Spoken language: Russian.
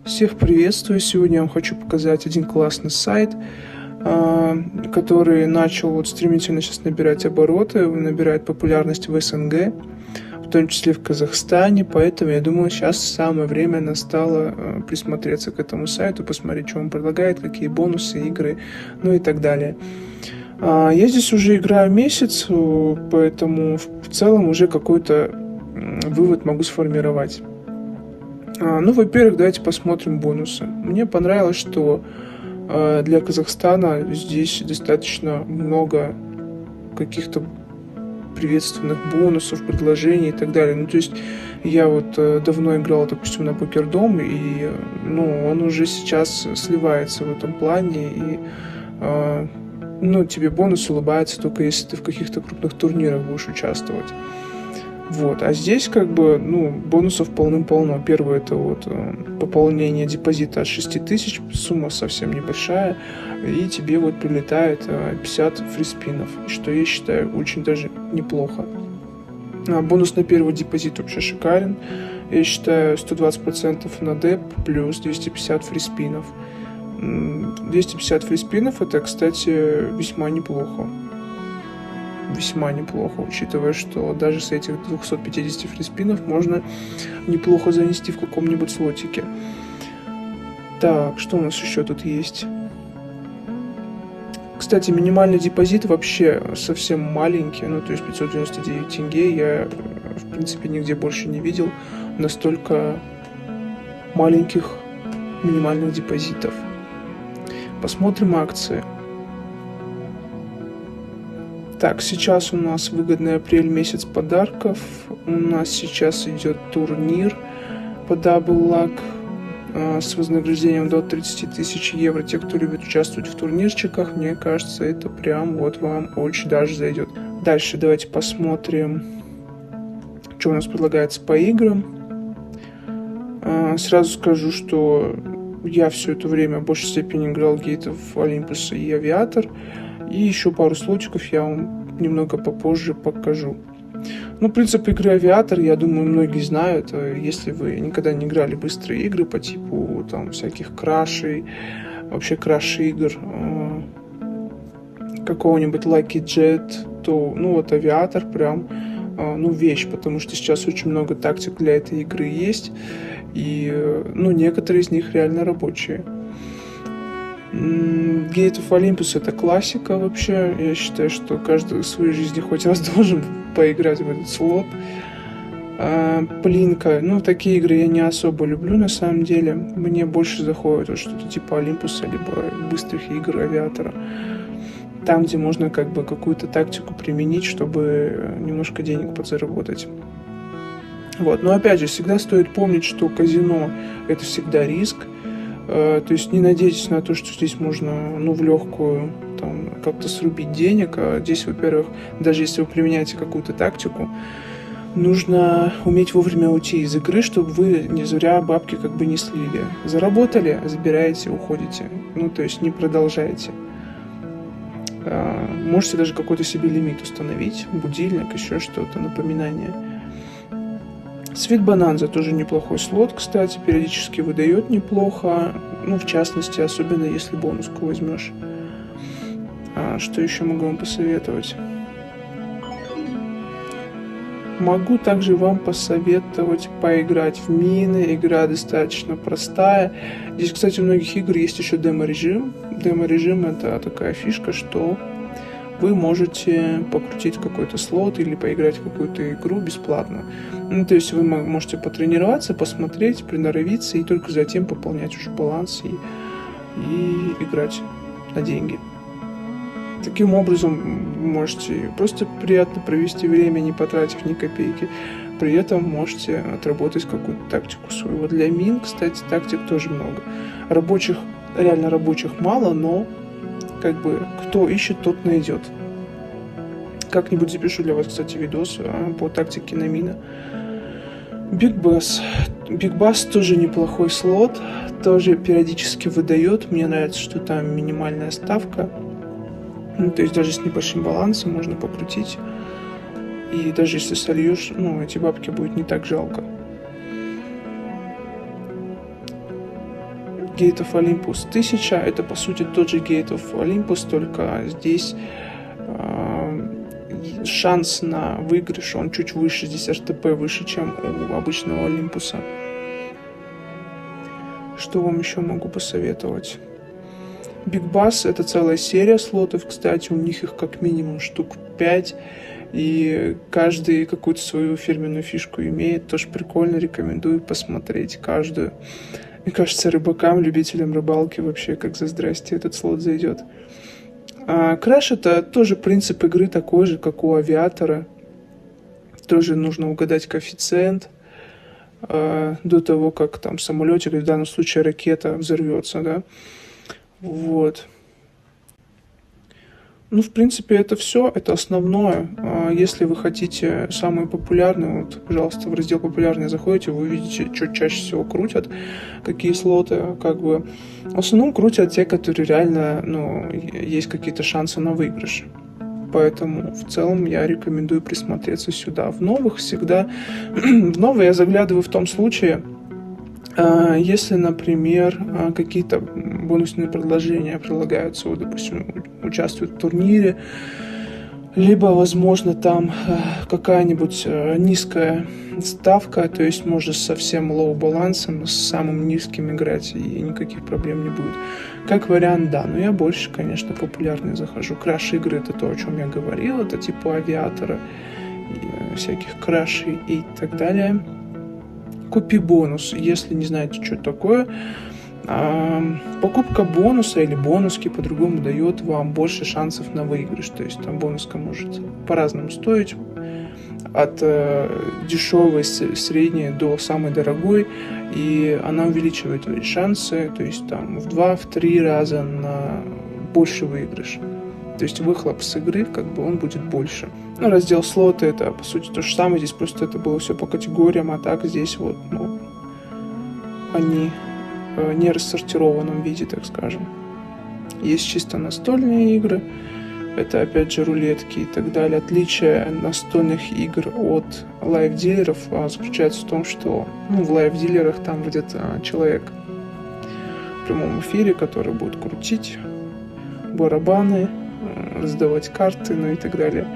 Всех приветствую! Сегодня я вам хочу показать один классный сайт, который начал стремительно сейчас набирать обороты, набирает популярность в СНГ, в том числе в Казахстане, поэтому я думаю, сейчас самое время настало присмотреться к этому сайту, посмотреть, что он предлагает, какие бонусы, игры, ну и так далее. Я здесь уже играю месяц, поэтому в целом уже какой-то вывод могу сформировать. Во-первых, давайте посмотрим бонусы. Мне понравилось, что для Казахстана здесь достаточно много каких-то приветственных бонусов, предложений и так далее. То есть я давно играл, допустим, на Покердом, и он уже сейчас сливается в этом плане, и тебе бонус улыбается только если ты в каких-то крупных турнирах будешь участвовать. А здесь бонусов полным-полно. Первое — это пополнение депозита от 6000, сумма совсем небольшая, и тебе прилетает 50 фриспинов, что я считаю очень даже неплохо. Бонус на первый депозит вообще шикарен. Я считаю 120% на деп плюс 250 фриспинов. 250 фриспинов — это, кстати, весьма неплохо. Весьма неплохо, учитывая, что даже с этих 250 фриспинов можно неплохо занести в каком-нибудь слотике. Так, что у нас еще тут есть? Кстати, минимальный депозит вообще совсем маленький, то есть 599 тенге. Я, в принципе, нигде больше не видел настолько маленьких минимальных депозитов. Посмотрим акции. Так, сейчас у нас выгодный апрель, месяц подарков. У нас сейчас идет турнир по Double Luck с вознаграждением до 30 тысяч евро. Те, кто любит участвовать в турнирчиках, мне кажется, это прям вам очень даже зайдет. Дальше давайте посмотрим, что у нас предлагается по играм. Сразу скажу, что я все это время в большей степени играл гейтов Олимпуса и Авиатор. И еще пару слотиков я вам немного попозже покажу. Принцип игры Авиатор, я думаю, многие знают. Если вы никогда не играли в быстрые игры по типу всяких крашей, вообще краш-игр, какого-нибудь Lucky Jet, то Авиатор прям вещь, потому что сейчас очень много тактик для этой игры есть. И некоторые из них реально рабочие. Gate of Olympus — это классика вообще. Я считаю, что каждый в своей жизни хоть раз должен поиграть в этот слот. Плинка. Такие игры я не особо люблю на самом деле. Мне больше заходит что-то типа Олимпуса, либо быстрых игр Авиатора. Там, где можно какую-то тактику применить, чтобы немножко денег подзаработать. Но опять же, всегда стоит помнить, что казино — это всегда риск. То есть не надейтесь на то, что здесь можно в легкую как-то срубить денег. Здесь, во-первых, даже если вы применяете какую-то тактику, нужно уметь вовремя уйти из игры, чтобы вы не зря бабки не слили. Заработали, забираете, уходите. То есть не продолжаете. Можете даже какой-то себе лимит установить, будильник, еще что-то, напоминание. Sweet Bonanza тоже неплохой слот, кстати, периодически выдает неплохо, в частности, особенно если бонуску возьмешь. Что еще могу вам посоветовать? Могу также вам посоветовать поиграть в мины. Игра достаточно простая. Здесь, кстати, у многих игр есть еще демо-режим. Демо-режим — это такая фишка, что вы можете покрутить какой-то слот или поиграть в какую-то игру бесплатно. То есть вы можете потренироваться, посмотреть, приноровиться и только затем пополнять уже баланс и играть на деньги. Таким образом вы можете просто приятно провести время, не потратив ни копейки. При этом можете отработать какую-то тактику свою. Для мин, кстати, тактик тоже много. Реально рабочих мало, но кто ищет, тот найдет. Как-нибудь запишу для вас, кстати, видос по тактике на мина. Big Bass тоже неплохой слот, тоже периодически выдает. Мне нравится, что там минимальная ставка. То есть даже с небольшим балансом можно покрутить. И даже если сольешь, эти бабки будет не так жалко. Gate of Olympus 1000, это по сути тот же Gate of Olympus, только здесь шанс на выигрыш, он чуть выше, здесь RTP выше, чем у обычного Олимпуса. Что вам еще могу посоветовать? Big Bass — это целая серия слотов, кстати, у них их как минимум штук 5, и каждый какую-то свою фирменную фишку имеет, тоже прикольно, рекомендую посмотреть каждую. Мне кажется, рыбакам, любителям рыбалки вообще как за здрасте этот слот зайдет. Crash — это тоже принцип игры такой же, как у Авиатора. Тоже нужно угадать коэффициент до того, как там самолетик, или в данном случае ракета, взорвется, да. Вот. Ну, в принципе, это все, это основное. Если вы хотите самые популярные, вот, пожалуйста, в раздел «Популярные» заходите, вы увидите, что чаще всего крутят, какие слоты, как бы. В основном крутят те, которые реально, ну, есть какие-то шансы на выигрыш. Поэтому в целом я рекомендую присмотреться сюда. В новых всегда... в новые я заглядываю в том случае, если, например, какие-то бонусные предложения предлагаются, вот, допустим, участвуют в турнире, либо, возможно, там какая-нибудь низкая ставка, то есть можно с совсем лоу балансом, с самым низким играть, и никаких проблем не будет. Как вариант, да, но я больше, конечно, популярные захожу. Краш игры — это то, о чем я говорил, это типа Авиатора, и всяких крашей и так далее. Купи бонус, если не знаете, что это такое. Покупка бонуса или бонуски по-другому дает вам больше шансов на выигрыш. То есть там бонуска может по-разному стоить. От дешевой, средней до самой дорогой. И она увеличивает твои шансы. То есть там в 2-3 раза на больше выигрыш. То есть выхлоп с игры, как бы он будет больше. Ну, раздел слоты — это, по сути, то же самое. Здесь просто это было все по категориям, а так здесь вот, ну, они в не рассортированном виде, так скажем. Есть чисто настольные игры. Это, опять же, рулетки и так далее. Отличие настольных игр от лайв-дилеров заключается в том, что, ну, в лайв-дилерах там будет человек в прямом эфире, который будет крутить барабаны, раздавать карты, ну и так далее.